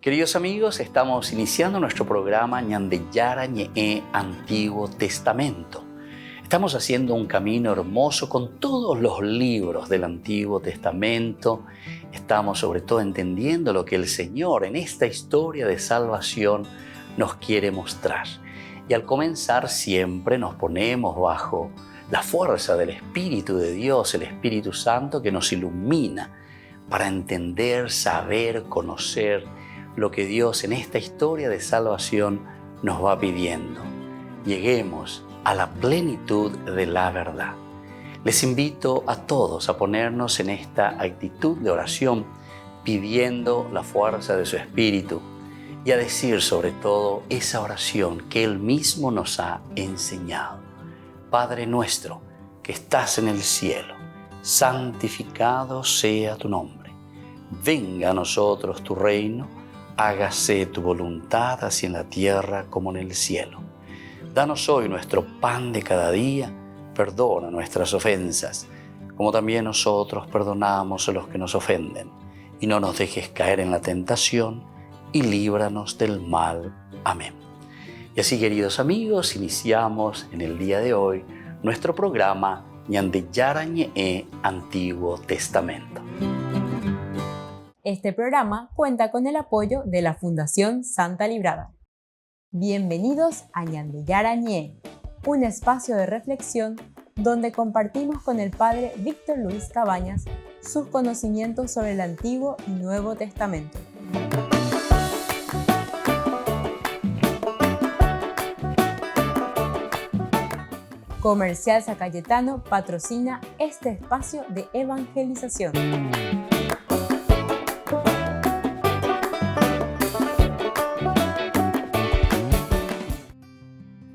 Queridos amigos, estamos iniciando nuestro programa Ñandeyara Ñe'e Antiguo Testamento. Estamos haciendo un camino hermoso con todos los libros del Antiguo Testamento. Estamos sobre todo entendiendo lo que el Señor en esta historia de salvación nos quiere mostrar. Y al comenzar siempre nos ponemos bajo la fuerza del Espíritu de Dios, el Espíritu Santo que nos ilumina para entender, saber, conocer lo que Dios en esta historia de salvación nos va pidiendo. Lleguemos a la plenitud de la verdad. Les invito a todos a ponernos en esta actitud de oración, pidiendo la fuerza de su Espíritu y a decir sobre todo esa oración que Él mismo nos ha enseñado. Padre nuestro que estás en el cielo, santificado sea tu nombre. Venga a nosotros tu reino. Hágase tu voluntad así en la tierra como en el cielo. Danos hoy nuestro pan de cada día. Perdona nuestras ofensas, como también nosotros perdonamos a los que nos ofenden. Y no nos dejes caer en la tentación, y líbranos del mal. Amén. Y así, queridos amigos, iniciamos en el día de hoy nuestro programa Ñandeyara Ñe'e Antiguo Testamento. Este programa cuenta con el apoyo de la Fundación Santa Librada. Bienvenidos a Ñandeyara Ñe'e, un espacio de reflexión donde compartimos con el Padre Víctor Luis Cabañas sus conocimientos sobre el Antiguo y Nuevo Testamento. Comercial San Cayetano patrocina este espacio de evangelización.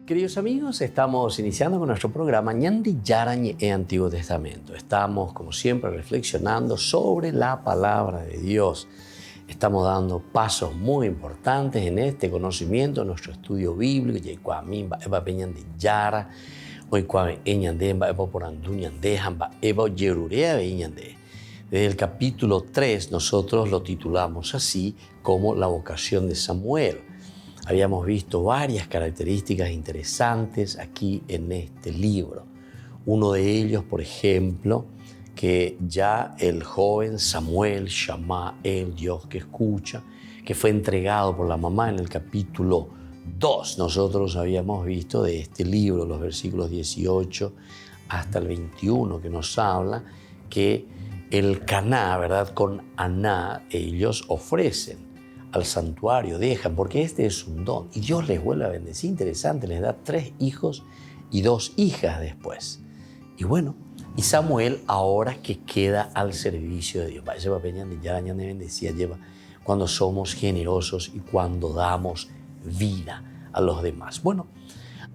Queridos amigos, estamos iniciando con nuestro programa Ñandeyara Ñe'e Antiguo Testamento. Estamos, como siempre, reflexionando sobre la palabra de Dios. Estamos dando pasos muy importantes en este conocimiento, en nuestro estudio bíblico. Desde el capítulo 3 nosotros lo titulamos así como la vocación de Samuel. Habíamos visto varias características interesantes aquí en este libro. Uno de ellos, por ejemplo, que ya el joven Samuel, Shammah, el Dios que escucha, que fue entregado por la mamá en el capítulo 2. Nosotros habíamos visto de este libro los versículos 18 hasta el 21 que nos habla que el Caná, ¿verdad? Con Aná ellos ofrecen al santuario, dejan, porque este es un don. Y Dios les vuelve a bendecir, interesante, les da 3 hijos y 2 hijas después. Y bueno, y Samuel ahora que queda al servicio de Dios. Lleva cuando somos generosos y cuando damos vida a los demás. Bueno,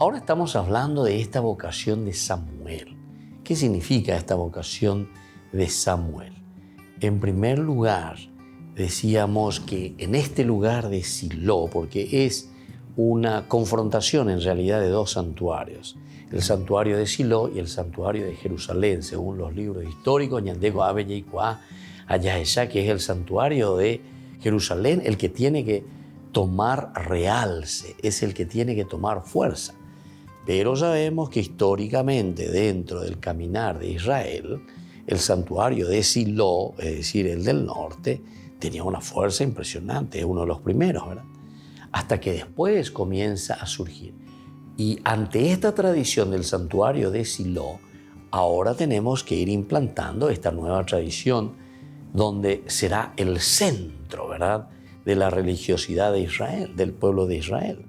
ahora estamos hablando de esta vocación de Samuel. ¿Qué significa esta vocación de Samuel? En primer lugar, decíamos que en este lugar de Silo, porque es una confrontación en realidad de 2 santuarios, el santuario de Silo y el santuario de Jerusalén, según los libros históricos, que es el santuario de Jerusalén, el que tiene que tomar realce, es el que tiene que tomar fuerza. Pero sabemos que históricamente dentro del caminar de Israel, el santuario de Silo, es decir, el del norte, tenía una fuerza impresionante, es uno de los primeros, ¿verdad? Hasta que después comienza a surgir. Y ante esta tradición del santuario de Silo, ahora tenemos que ir implantando esta nueva tradición donde será el centro, ¿verdad?, de la religiosidad de Israel, del pueblo de Israel,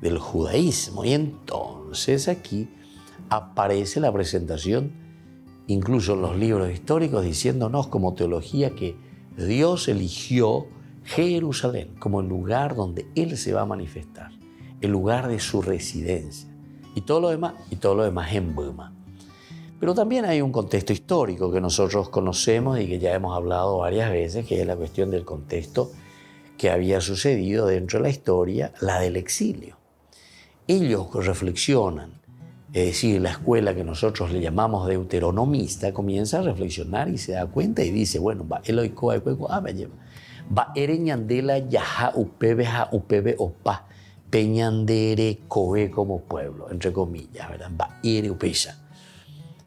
del judaísmo. Y entonces aquí aparece la presentación, incluso en los libros históricos, diciéndonos como teología que Dios eligió Jerusalén como el lugar donde Él se va a manifestar, el lugar de su residencia, y todo lo demás en Buma. Pero también hay un contexto histórico que nosotros conocemos y que ya hemos hablado varias veces, que es la cuestión del contexto que había sucedido dentro de la historia, la del exilio. Ellos reflexionan, es decir, la escuela que nosotros le llamamos deuteronomista comienza a reflexionar y se da cuenta y dice, bueno, Va ere ñandela yaja upebe opa. Peñandere coe como pueblo, entre comillas, ¿verdad? Va ere upeya.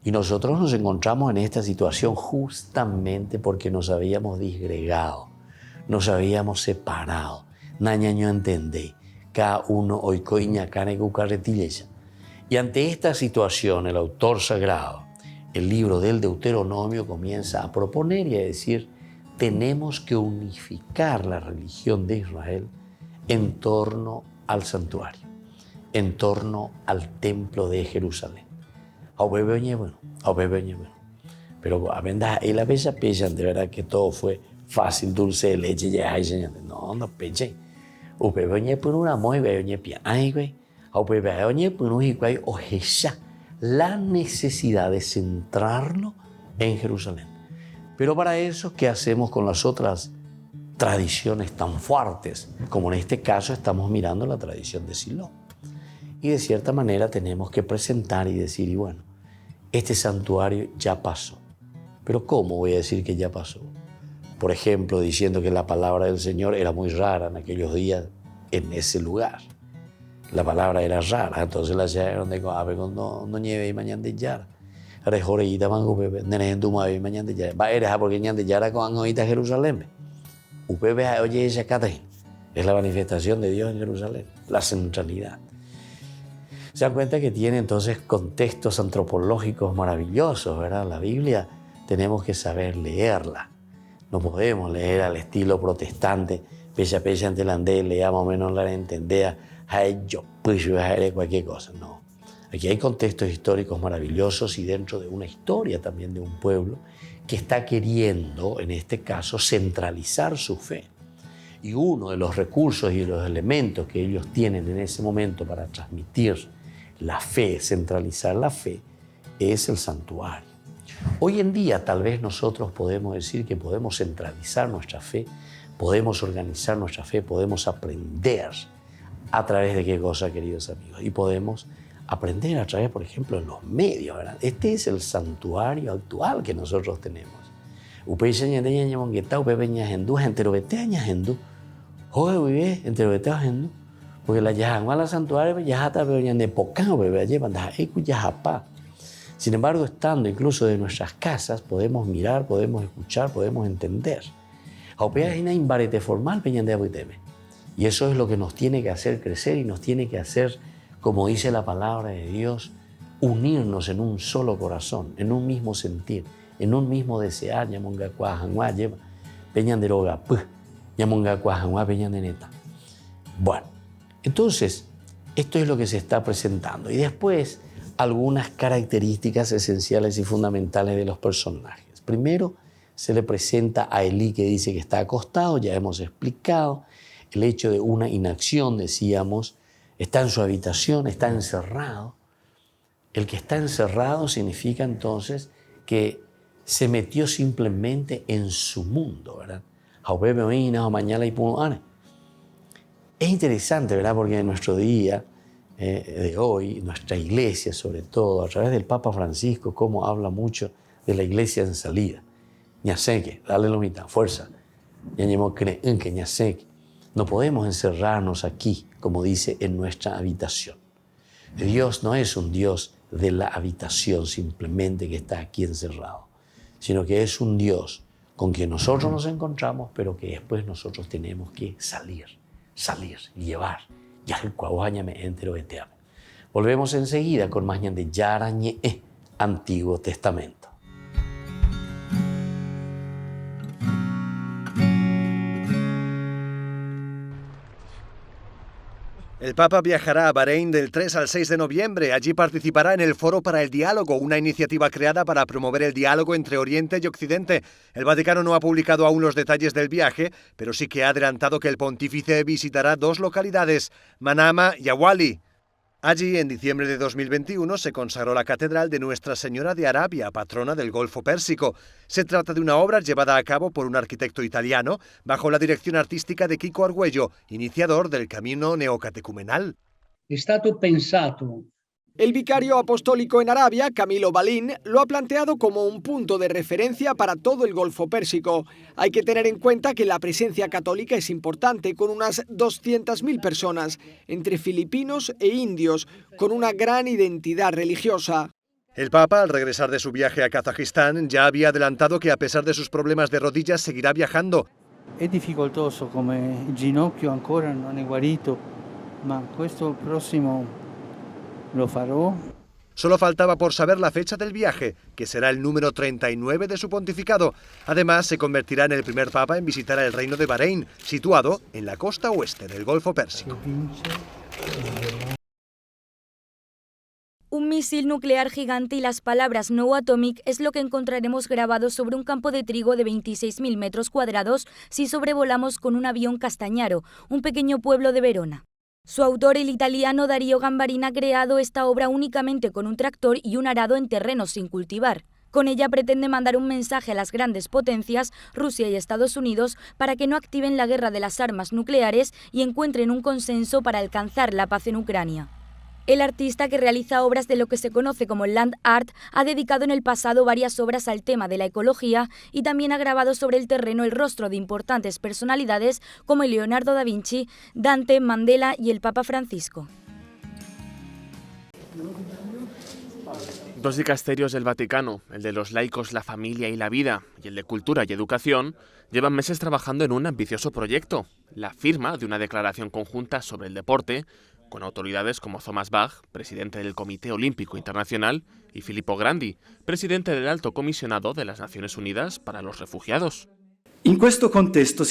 Y nosotros nos encontramos en esta situación justamente porque nos habíamos disgregado, nos habíamos separado. Nañaño entendé. Cada uno oikoiña cane cucarretilleya. Y ante esta situación, el autor sagrado, el libro del Deuteronomio, comienza a proponer y a decir: tenemos que unificar la religión de Israel en torno al santuario, en torno al templo de Jerusalén. Pero a verdad, la bella pejan, de verdad que todo fue fácil, dulce de leche, ya hay señor. No pechen. Upebeñe por una muy beñe pia. Ay, güey. Upebeñe por un higuay ojecha la necesidad de centrarlo en Jerusalén. Pero para eso, ¿qué hacemos con las otras tradiciones tan fuertes? Como en este caso estamos mirando la tradición de Silo. Y de cierta manera tenemos que presentar y decir, y bueno, este santuario ya pasó. Pero ¿cómo voy a decir que ya pasó? Por ejemplo, diciendo que la palabra del Señor era muy rara en aquellos días en ese lugar. La palabra era rara, entonces la llevaron de no nieve y mañana de yara. Rejoreíta mango bebé, nene duma y mañana de yara. Va eres porque ñan de yara con angoita Jerusalén. Upebe oye esa catay. Es la manifestación de Dios en Jerusalén, la centralidad. Se dan cuenta que tiene entonces contextos antropológicos maravillosos, ¿verdad? La Biblia tenemos que saber leerla. No podemos leer al estilo protestante, pecha ante el andé, lea más o menos la entendea, yo pues cualquier cosa. No. Aquí hay contextos históricos maravillosos y dentro de una historia también de un pueblo que está queriendo, en este caso, centralizar su fe. Y uno de los recursos y los elementos que ellos tienen en ese momento para transmitir la fe, centralizar la fe, es el santuario. Hoy en día tal vez nosotros podemos decir que podemos centralizar nuestra fe, podemos organizar nuestra fe, podemos aprender a través de qué cosa, queridos amigos, y podemos aprender a través, por ejemplo, de los medios, ¿verdad? Este es el santuario actual que nosotros tenemos. Porque la yajangua la santuario ya está de pocán bebé llevan da. Sin embargo, estando incluso de nuestras casas, podemos mirar, podemos escuchar, podemos entender. Y eso es lo que nos tiene que hacer crecer y nos tiene que hacer, como dice la palabra de Dios, unirnos en un solo corazón, en un mismo sentir, en un mismo desear. Bueno, entonces, esto es lo que se está presentando. Y después, algunas características esenciales y fundamentales de los personajes. Primero, se le presenta a Elí, que dice que está acostado, ya hemos explicado el hecho de una inacción, decíamos, está en su habitación, está encerrado. El que está encerrado significa entonces que se metió simplemente en su mundo, ¿verdad? Es interesante, ¿verdad? Porque en nuestro día de hoy, nuestra iglesia sobre todo, a través del Papa Francisco, cómo habla mucho de la iglesia en salida. Ñaseque, dale la mitad, fuerza. No podemos encerrarnos aquí, como dice, en nuestra habitación. Dios no es un Dios de la habitación simplemente que está aquí encerrado, sino que es un Dios con quien nosotros nos encontramos, pero que después nosotros tenemos que salir, llevar. Volvemos enseguida con más de Yara Ñe, Antiguo Testamento. El Papa viajará a Bahrein del 3 al 6 de noviembre. Allí participará en el Foro para el Diálogo, una iniciativa creada para promover el diálogo entre Oriente y Occidente. El Vaticano no ha publicado aún los detalles del viaje, pero sí que ha adelantado que el pontífice visitará dos localidades, Manama y Awali. Allí, en diciembre de 2021, se consagró la Catedral de Nuestra Señora de Arabia, patrona del Golfo Pérsico. Se trata de una obra llevada a cabo por un arquitecto italiano bajo la dirección artística de Chico Argüello, iniciador del camino neocatecumenal. È stato pensato El vicario apostólico en Arabia, Camilo Balín, lo ha planteado como un punto de referencia para todo el Golfo Pérsico. Hay que tener en cuenta que la presencia católica es importante, con unas 200.000 personas, entre filipinos e indios, con una gran identidad religiosa. El Papa, al regresar de su viaje a Kazajistán, ya había adelantado que a pesar de sus problemas de rodillas seguirá viajando. È difficoltoso, come il ginocchio ancora non è guarito, ma questo próximo lo farò. Solo faltaba por saber la fecha del viaje, que será el número 39 de su pontificado. Además, se convertirá en el primer papa en visitar el reino de Bahrein, situado en la costa oeste del Golfo Pérsico. Un misil nuclear gigante y las palabras No Atomic es lo que encontraremos grabado sobre un campo de trigo de 26.000 metros cuadrados si sobrevolamos con un avión Castagnaro, un pequeño pueblo de Verona. Su autor, el italiano Dario Gambarin, ha creado esta obra únicamente con un tractor y un arado en terrenos sin cultivar. Con ella pretende mandar un mensaje a las grandes potencias, Rusia y Estados Unidos, para que no activen la guerra de las armas nucleares y encuentren un consenso para alcanzar la paz en Ucrania. El artista, que realiza obras de lo que se conoce como land art, ha dedicado en el pasado varias obras al tema de la ecología y también ha grabado sobre el terreno el rostro de importantes personalidades como Leonardo da Vinci, Dante, Mandela y el Papa Francisco. Dos dicasterios del Vaticano, el de los laicos, la familia y la vida, y el de cultura y educación, llevan meses trabajando en un ambicioso proyecto, la firma de una declaración conjunta sobre el deporte, con autoridades como Thomas Bach, presidente del Comité Olímpico Internacional, y Filippo Grandi, presidente del Alto Comisionado de las Naciones Unidas para los Refugiados. En este contexto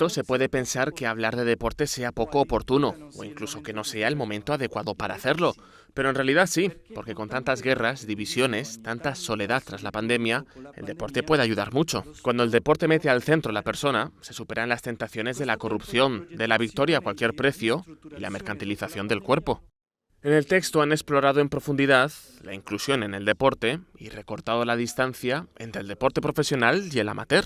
se puede pensar que hablar de deporte sea poco oportuno, o incluso que no sea el momento adecuado para hacerlo. Pero en realidad sí, porque con tantas guerras, divisiones, tanta soledad tras la pandemia, el deporte puede ayudar mucho. Cuando el deporte mete al centro a la persona, se superan las tentaciones de la corrupción, de la victoria a cualquier precio y la mercantilización del cuerpo. En el texto han explorado en profundidad la inclusión en el deporte y recortado la distancia entre el deporte profesional y el amateur.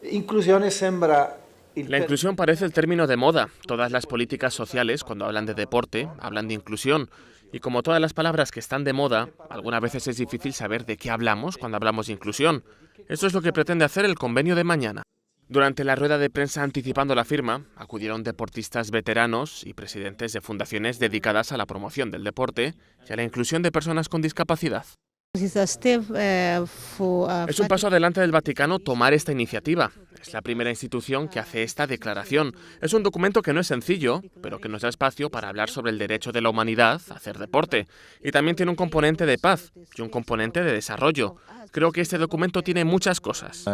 La inclusión parece el término de moda. Todas las políticas sociales, cuando hablan de deporte, hablan de inclusión. Y como todas las palabras que están de moda, algunas veces es difícil saber de qué hablamos cuando hablamos de inclusión. Eso es lo que pretende hacer el convenio de mañana. Durante la rueda de prensa anticipando la firma, acudieron deportistas veteranos y presidentes de fundaciones dedicadas a la promoción del deporte y a la inclusión de personas con discapacidad. Es un paso adelante del Vaticano tomar esta iniciativa. Es la primera institución que hace esta declaración. Es un documento que no es sencillo, pero que nos da espacio para hablar sobre el derecho de la humanidad a hacer deporte. Y también tiene un componente de paz y un componente de desarrollo. Creo que este documento tiene muchas cosas.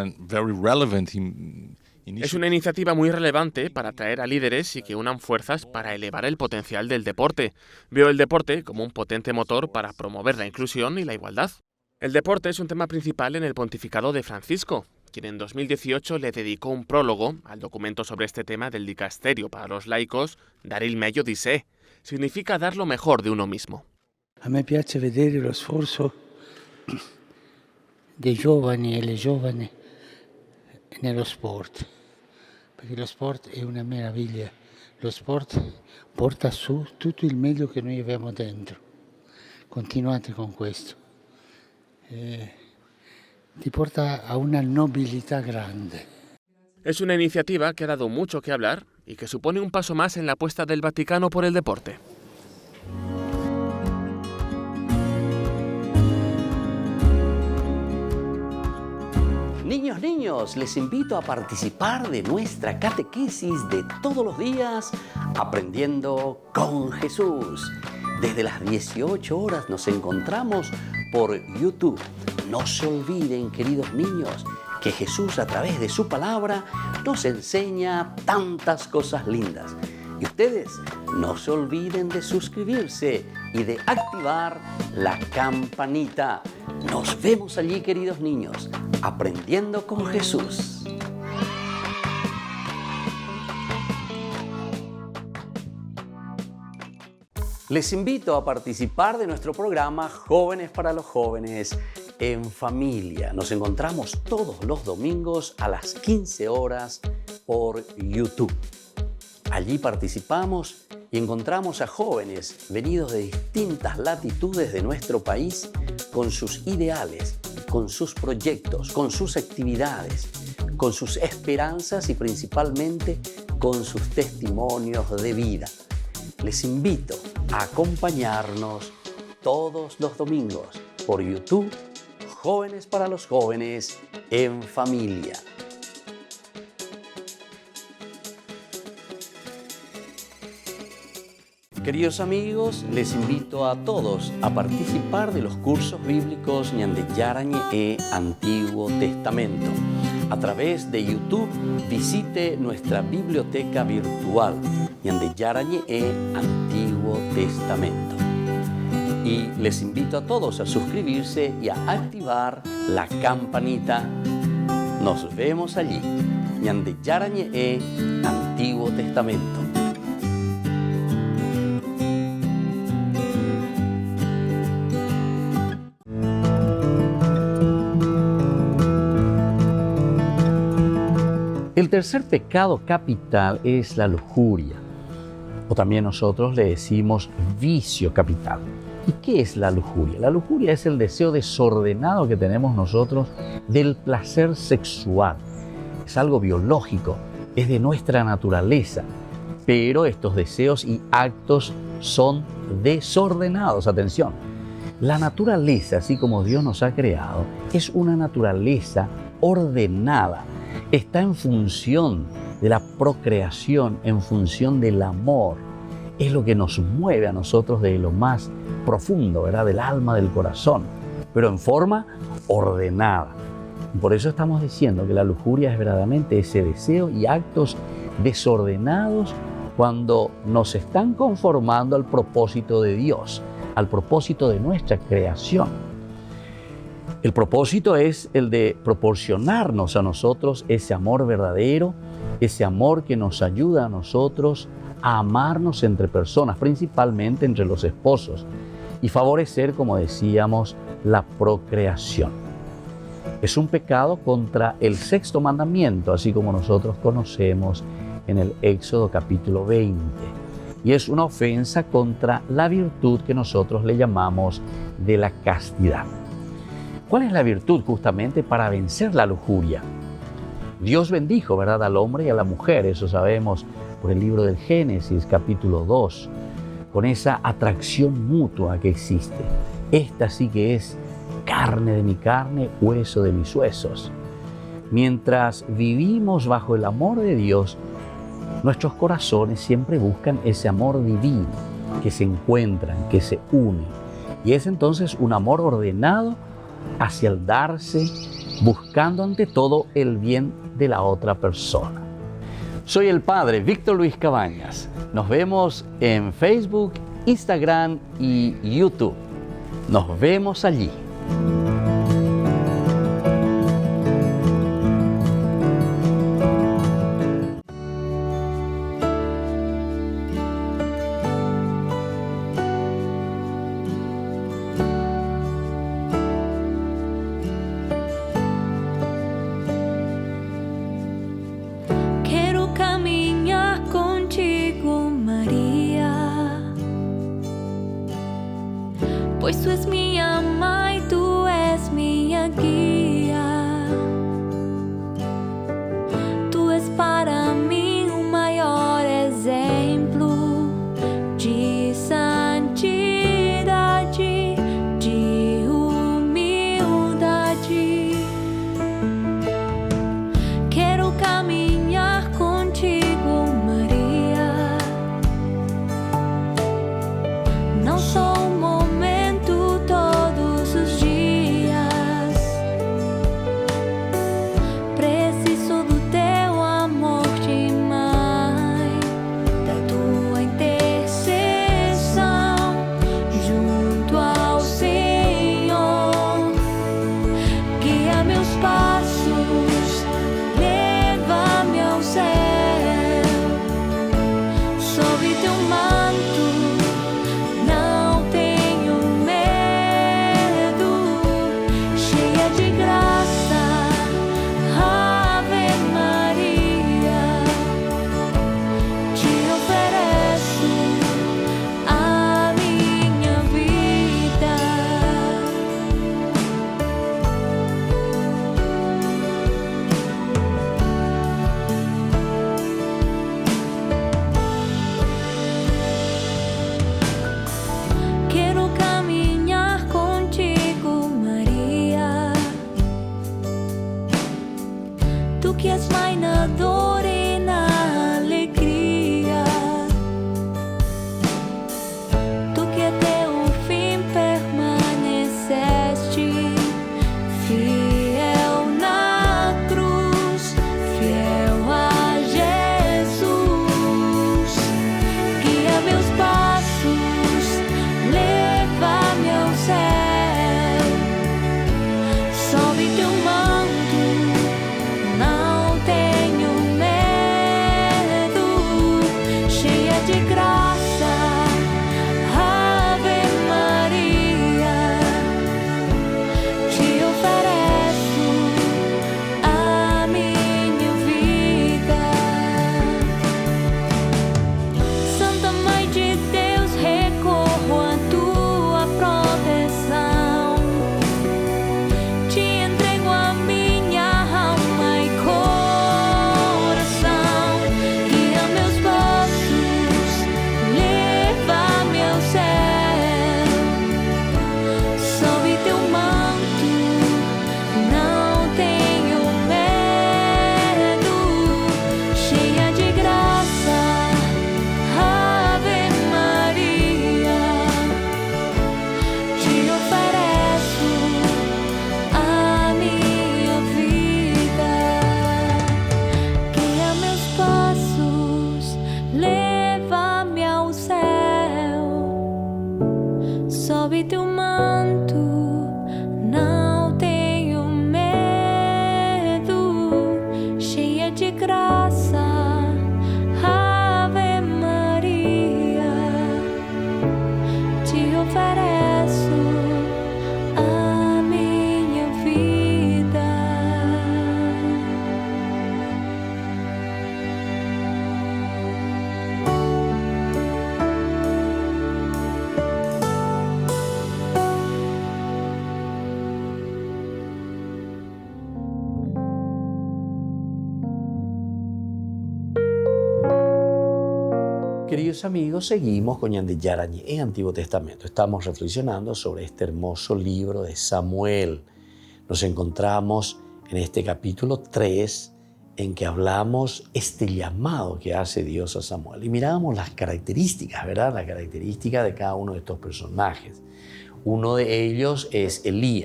Es una iniciativa muy relevante para atraer a líderes y que unan fuerzas para elevar el potencial del deporte. Veo el deporte como un potente motor para promover la inclusión y la igualdad. El deporte es un tema principal en el pontificado de Francisco, quien en 2018 le dedicó un prólogo al documento sobre este tema del dicasterio para los laicos, Dar il meglio di sé. Significa dar lo mejor de uno mismo. A me piace vedere lo sforzo dei giovani e le giovani nello sport, perché lo sport è una meraviglia. Lo sport porta su tutto il meglio che noi abbiamo dentro. Continuate con questo. Ti porta a una nobilidad grande. Es una iniciativa que ha dado mucho que hablar y que supone un paso más en la apuesta del Vaticano por el deporte. Niños, les invito a participar de nuestra catequesis de todos los días, Aprendiendo con Jesús. Desde las 18 horas nos encontramos por YouTube. No se olviden, queridos niños, que Jesús a través de su palabra nos enseña tantas cosas lindas. Y ustedes no se olviden de suscribirse y de activar la campanita. Nos vemos allí, queridos niños, Aprendiendo con Jesús. Les invito a participar de nuestro programa Jóvenes para los Jóvenes en Familia. Nos encontramos todos los domingos a las 15 horas por YouTube. Allí participamos y encontramos a jóvenes venidos de distintas latitudes de nuestro país con sus ideales, con sus proyectos, con sus actividades, con sus esperanzas y principalmente con sus testimonios de vida. Les invito a acompañarnos todos los domingos por YouTube, Jóvenes para los Jóvenes en Familia. Queridos amigos, les invito a todos a participar de los cursos bíblicos Ñandeyara Ñe'e Antiguo Testamento. A través de YouTube, visite nuestra biblioteca virtual Ñandeyara Ñe'e Antiguo Testamento. Y les invito a todos a suscribirse y a activar la campanita. Nos vemos allí. Ñandeyara Ñe'e Antiguo Testamento. El tercer pecado capital es la lujuria, o también nosotros le decimos vicio capital. ¿Y qué es la lujuria? La lujuria es el deseo desordenado que tenemos nosotros del placer sexual. Es algo biológico, es de nuestra naturaleza, pero estos deseos y actos son desordenados. Atención, la naturaleza, así como Dios nos ha creado, es una naturaleza ordenada. Está en función de la procreación, en función del amor. Es lo que nos mueve a nosotros de lo más profundo, ¿verdad? Del alma, del corazón, pero en forma ordenada. Y por eso estamos diciendo que la lujuria es verdaderamente ese deseo y actos desordenados cuando nos están conformando al propósito de Dios, al propósito de nuestra creación. El propósito es el de proporcionarnos a nosotros ese amor verdadero, ese amor que nos ayuda a nosotros a amarnos entre personas, principalmente entre los esposos, y favorecer, como decíamos, la procreación. Es un pecado contra el sexto mandamiento, así como nosotros conocemos en el Éxodo capítulo 20. Y es una ofensa contra la virtud que nosotros le llamamos de la castidad. ¿Cuál es la virtud justamente para vencer la lujuria? Dios bendijo, ¿verdad?, al hombre y a la mujer, eso sabemos por el libro del Génesis, capítulo 2, con esa atracción mutua que existe. Esta sí que es carne de mi carne, hueso de mis huesos. Mientras vivimos bajo el amor de Dios, nuestros corazones siempre buscan ese amor divino, que se encuentran, que se unen. Y es entonces un amor ordenado hacia el darse, buscando ante todo el bien de la otra persona. Soy el Padre Víctor Luis Cabañas. Nos vemos en Facebook, Instagram y YouTube. Nos vemos allí. Pues tú es mi ama y tú es mi guía. Tú es para mí un mayor ejemplo de santidad, de humildad. Quiero caminar contigo, María. No solo todo de graça, Ave Maria, te ofereço a minha vida. Santa Mãe de Deus, recorro à tua proteção, te entrego a minha alma e coração. Guia meus passos, leva-me ao céu, sob teu manto, não tenho medo, cheia de graça, Ave Maria, te ofereço a minha vida. Guia meus passos, leva-me ao céu, sob teu manto, não tenho medo, cheia de graça, Ave Maria, te ofereço a minha vida. Queridos amigos, seguimos con Ñandillara Ñe'e, Antiguo Testamento. Estamos reflexionando sobre este hermoso libro de Samuel. Nos encontramos en este capítulo 3 en que hablamos este llamado que hace Dios a Samuel. Y miramos las características, ¿verdad? La característica de cada uno de estos personajes. Uno de ellos es Elí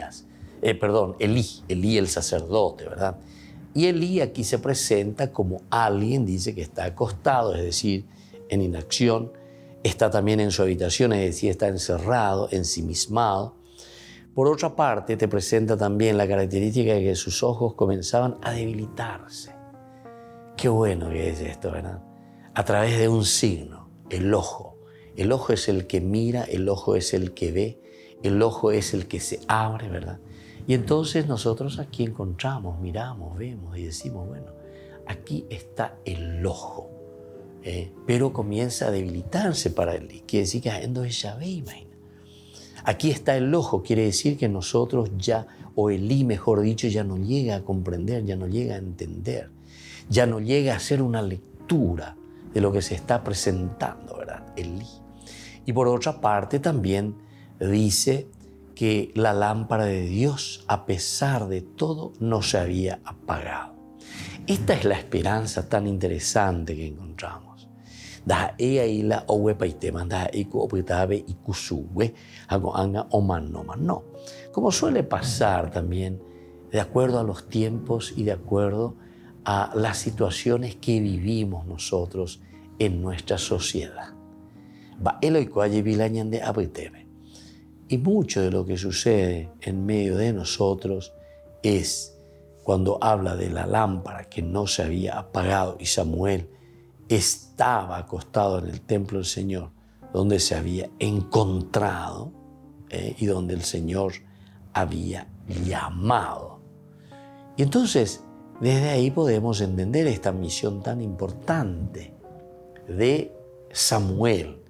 el sacerdote, ¿verdad? Y Elí aquí se presenta como alguien, dice, que está acostado, es decir, en inacción, está también en su habitación, es decir, está encerrado, ensimismado. Por otra parte, te presenta también la característica de que sus ojos comenzaban a debilitarse. Qué bueno que es esto, ¿verdad? A través de un signo, el ojo. El ojo es el que mira, el ojo es el que ve, el ojo es el que se abre, ¿verdad? Y entonces nosotros aquí encontramos, miramos, vemos y decimos, bueno, aquí está el ojo. Pero comienza a debilitarse para él. Quiere decir que aquí está el ojo, quiere decir que nosotros ya, o Elí mejor dicho, ya no llega a comprender, ya no llega a entender, ya no llega a hacer una lectura de lo que se está presentando, ¿verdad? Elí. Y por otra parte también dice que la lámpara de Dios, a pesar de todo, no se había apagado. Esta es la esperanza tan interesante que encontramos. Como suele pasar también, de acuerdo a los tiempos y de acuerdo a las situaciones que vivimos nosotros en nuestra sociedad. Y mucho de lo que sucede en medio de nosotros es cuando habla de la lámpara que no se había apagado y Samuel estaba acostado en el templo del Señor, donde se había encontrado y donde el Señor había llamado. Y entonces, desde ahí podemos entender esta misión tan importante de Samuel,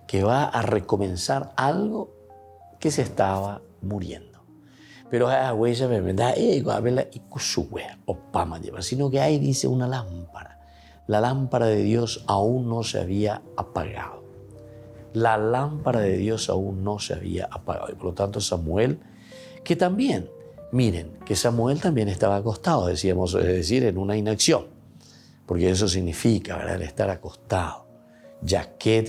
que va a recomenzar algo que se estaba muriendo. Pero sino que ahí dice una lámpara. La lámpara de Dios aún no se había apagado. La lámpara de Dios aún no se había apagado. Y por lo tanto Samuel, que también, miren, que Samuel también estaba acostado, decíamos, es decir, en una inacción. Porque eso significa, ¿verdad?, el estar acostado. Ya que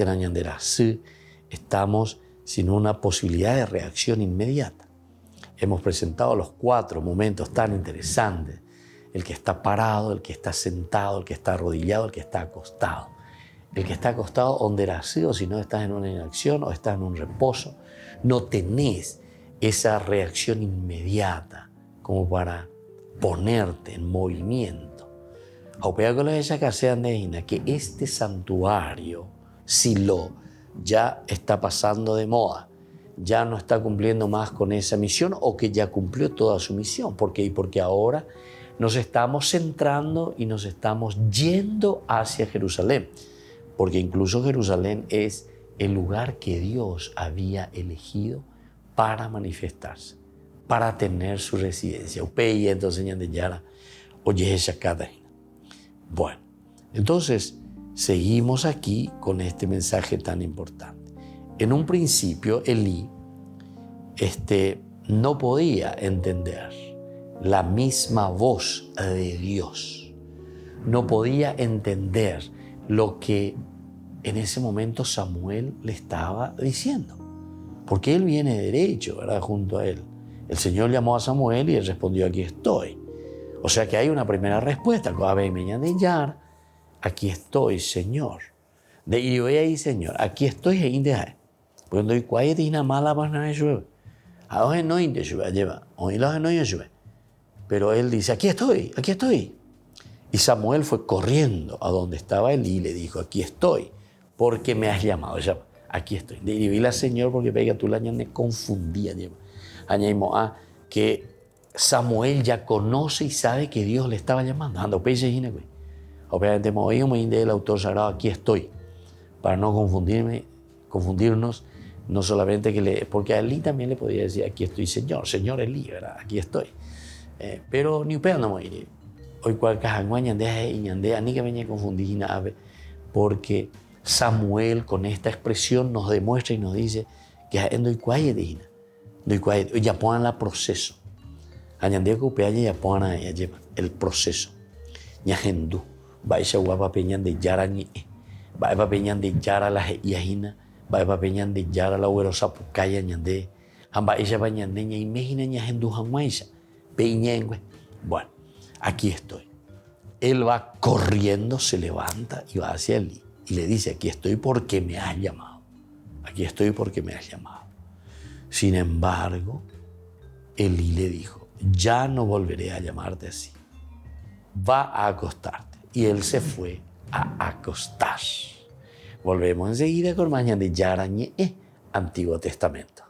estamos sin una posibilidad de reacción inmediata. Hemos presentado los 4 momentos tan interesantes. El que está parado, el que está sentado, el que está arrodillado, el que está acostado. El que está acostado, o si no estás en una inacción o estás en un reposo, no tenés esa reacción inmediata como para ponerte en movimiento. Que este santuario Silo ya está pasando de moda, ya no está cumpliendo más con esa misión o que ya cumplió toda su misión. ¿Por qué? Porque ahora nos estamos centrando y nos estamos yendo hacia Jerusalén, porque incluso Jerusalén es el lugar que Dios había elegido para manifestarse, para tener su residencia. Bueno, entonces seguimos aquí con este mensaje tan importante. En un principio, Elí no podía entender la misma voz de Dios. No podía entender lo que en ese momento Samuel le estaba diciendo. Porque él viene derecho, ¿verdad? Junto a él. El Señor llamó a Samuel y él respondió, aquí estoy. O sea que hay una primera respuesta. Aquí estoy, Señor. De ahí, Señor. Aquí estoy, cuando hay quiet y nada mala para llueve. Ahora no lleva. Hoy no llueve. Pero él dice, aquí estoy, aquí estoy. Y Samuel fue corriendo a donde estaba Elí y le dijo, aquí estoy, porque me has llamado. Ya, aquí estoy. Y la Señor, porque pega tú la me confundía. Añadimos que Samuel ya conoce y sabe que Dios le estaba llamando. Ando, pese y güey. Obviamente, me oímos del autor sagrado, aquí estoy, para no confundirnos, no solamente porque a Elí también le podía decir, aquí estoy, Señor Elí, ¿verdad? Aquí estoy. Pero ni un no me iré. Hoy cualquier ñandea, ni que venga a confundir nada, porque Samuel con esta expresión nos demuestra y nos dice que ya pongan el proceso. Añandea que upeaya ya pongan el proceso. Ñajendu. Vaya guapa peñan de yara ni vaya peñan de yara la yajina vaya peñan de yara la huerosa pucaya ñande amba ella bañande ña imagina ñajendu jamaisa peñengüe. Bueno, aquí estoy. Él va corriendo, se levanta y va hacia él y le dice, aquí estoy porque me has llamado. Aquí estoy porque me has llamado. Sin embargo, Elí le dijo, ya no volveré a llamarte así. Va a acostarte. Y él se fue a acostar. Volvemos enseguida con mañana de Yarañe, Antiguo Testamento.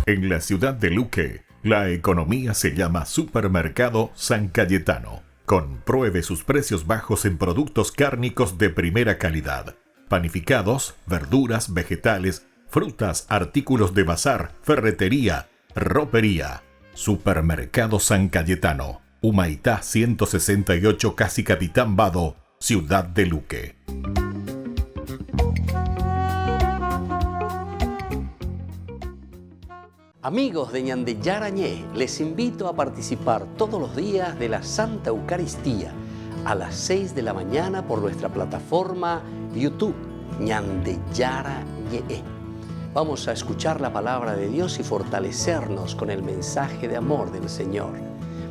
En la ciudad de Luque, la economía se llama Supermercado San Cayetano. Compruebe sus precios bajos en productos cárnicos de primera calidad. Panificados, verduras, vegetales, frutas, artículos de bazar, ferretería, ropería. Supermercado San Cayetano, Humaitá 168, Casi Capitán Vado, Ciudad de Luque. Amigos de Ñandeyarañé, les invito a participar todos los días de la Santa Eucaristía a las 6 de la mañana por nuestra plataforma YouTube, Ñandeyarañé. Vamos a escuchar la palabra de Dios y fortalecernos con el mensaje de amor del Señor.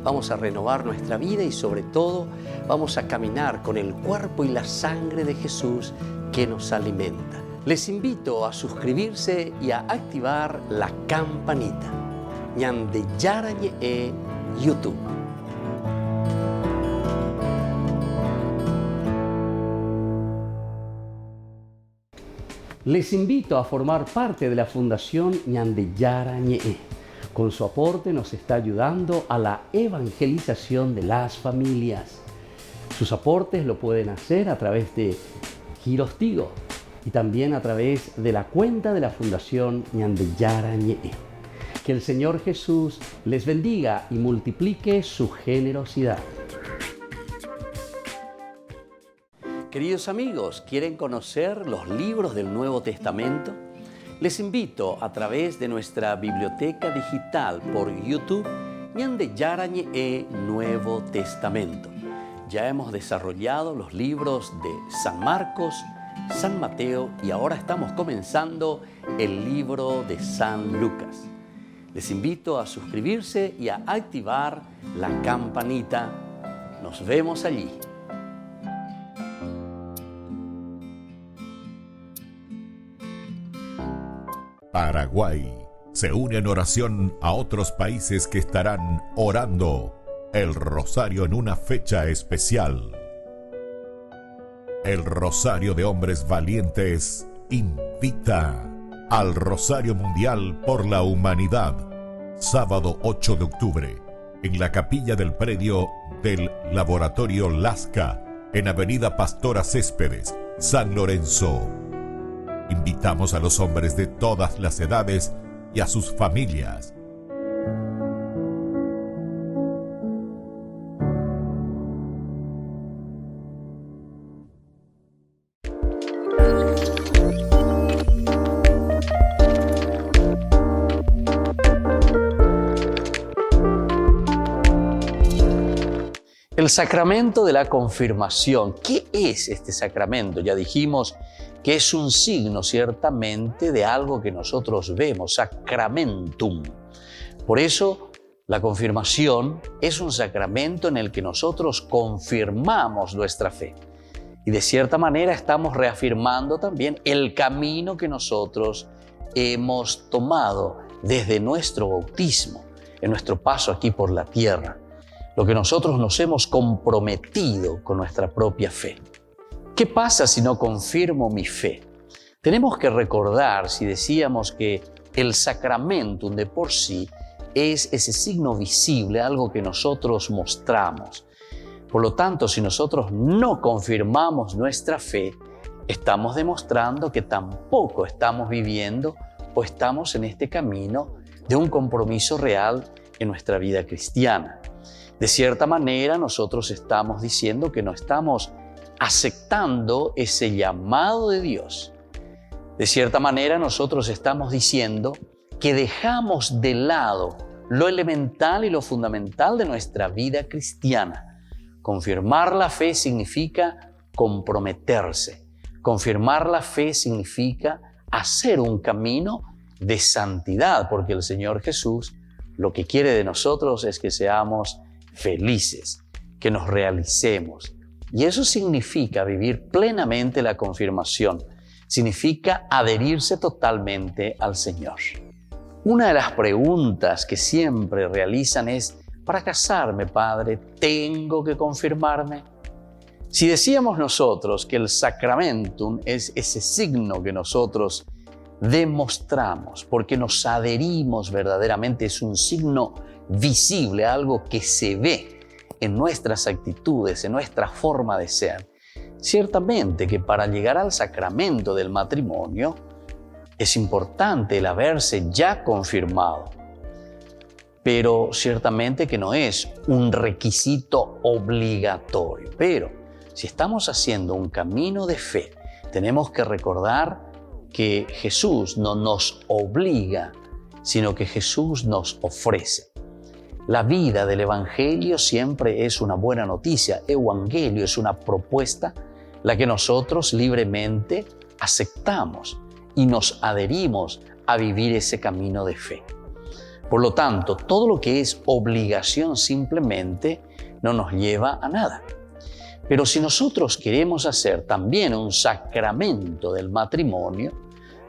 Vamos a renovar nuestra vida y sobre todo vamos a caminar con el cuerpo y la sangre de Jesús que nos alimenta. Les invito a suscribirse y a activar la campanita. Ñandeyarañé YouTube. Les invito a formar parte de la Fundación Ñandeyarañé. Con su aporte nos está ayudando a la evangelización de las familias. Sus aportes lo pueden hacer a través de Giros Tigo y también a través de la cuenta de la Fundación Ñandeyarañé. Que el Señor Jesús les bendiga y multiplique su generosidad. Queridos amigos, ¿quieren conocer los libros del Nuevo Testamento? Les invito a través de nuestra biblioteca digital por YouTube, Ñandeyarañé Nuevo Testamento. Ya hemos desarrollado los libros de San Marcos, San Mateo y ahora estamos comenzando el libro de San Lucas. Les invito a suscribirse y a activar la campanita. Nos vemos allí. Paraguay, se une en oración a otros países que estarán orando el rosario en una fecha especial. El Rosario de Hombres Valientes invita al Rosario Mundial por la Humanidad, sábado 8 de octubre, en la capilla del predio del Laboratorio Lasca, en Avenida Pastora Céspedes, San Lorenzo. Invitamos a los hombres de todas las edades y a sus familias. El sacramento de la confirmación. ¿Qué es este sacramento? Ya dijimos que es un signo ciertamente de algo que nosotros vemos, sacramentum. Por eso, la confirmación es un sacramento en el que nosotros confirmamos nuestra fe. Y de cierta manera estamos reafirmando también el camino que nosotros hemos tomado desde nuestro bautismo, en nuestro paso aquí por la tierra. Lo que nosotros nos hemos comprometido con nuestra propia fe. ¿Qué pasa si no confirmo mi fe? Tenemos que recordar, si decíamos que el sacramentum de por sí es ese signo visible, algo que nosotros mostramos. Por lo tanto, si nosotros no confirmamos nuestra fe, estamos demostrando que tampoco estamos viviendo o estamos en este camino de un compromiso real en nuestra vida cristiana. De cierta manera, nosotros estamos diciendo que no estamos aceptando ese llamado de Dios. De cierta manera, nosotros estamos diciendo que dejamos de lado lo elemental y lo fundamental de nuestra vida cristiana. Confirmar la fe significa comprometerse. Confirmar la fe significa hacer un camino de santidad, porque el Señor Jesús lo que quiere de nosotros es que seamos felices, que nos realicemos. Y eso significa vivir plenamente la confirmación. Significa adherirse totalmente al Señor. Una de las preguntas que siempre realizan es: ¿para casarme, Padre, tengo que confirmarme? Si decíamos nosotros que el sacramentum es ese signo que nosotros demostramos porque nos adherimos verdaderamente, es un signo visible, algo que se ve en nuestras actitudes, en nuestra forma de ser. Ciertamente que para llegar al sacramento del matrimonio es importante el haberse ya confirmado, pero ciertamente que no es un requisito obligatorio. Pero si estamos haciendo un camino de fe, tenemos que recordar que Jesús no nos obliga, sino que Jesús nos ofrece. La vida del Evangelio siempre es una buena noticia. Evangelio es una propuesta, la que nosotros libremente aceptamos y nos adherimos a vivir ese camino de fe. Por lo tanto, todo lo que es obligación simplemente no nos lleva a nada. Pero si nosotros queremos hacer también un sacramento del matrimonio,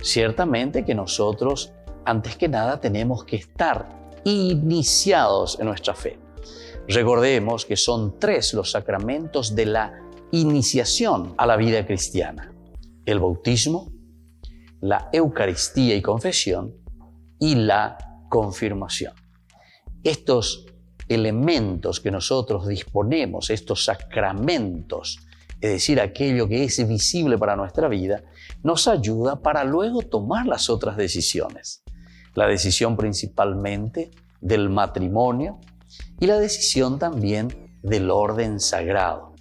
ciertamente que nosotros, antes que nada, tenemos que estar iniciados en nuestra fe. Recordemos que son 3 los sacramentos de la iniciación a la vida cristiana: el bautismo, la Eucaristía y confesión y la confirmación. Estos elementos que nosotros disponemos, estos sacramentos, es decir, aquello que es visible para nuestra vida, nos ayuda para luego tomar las otras decisiones. La decisión principalmente del matrimonio y la decisión también del orden sagrado.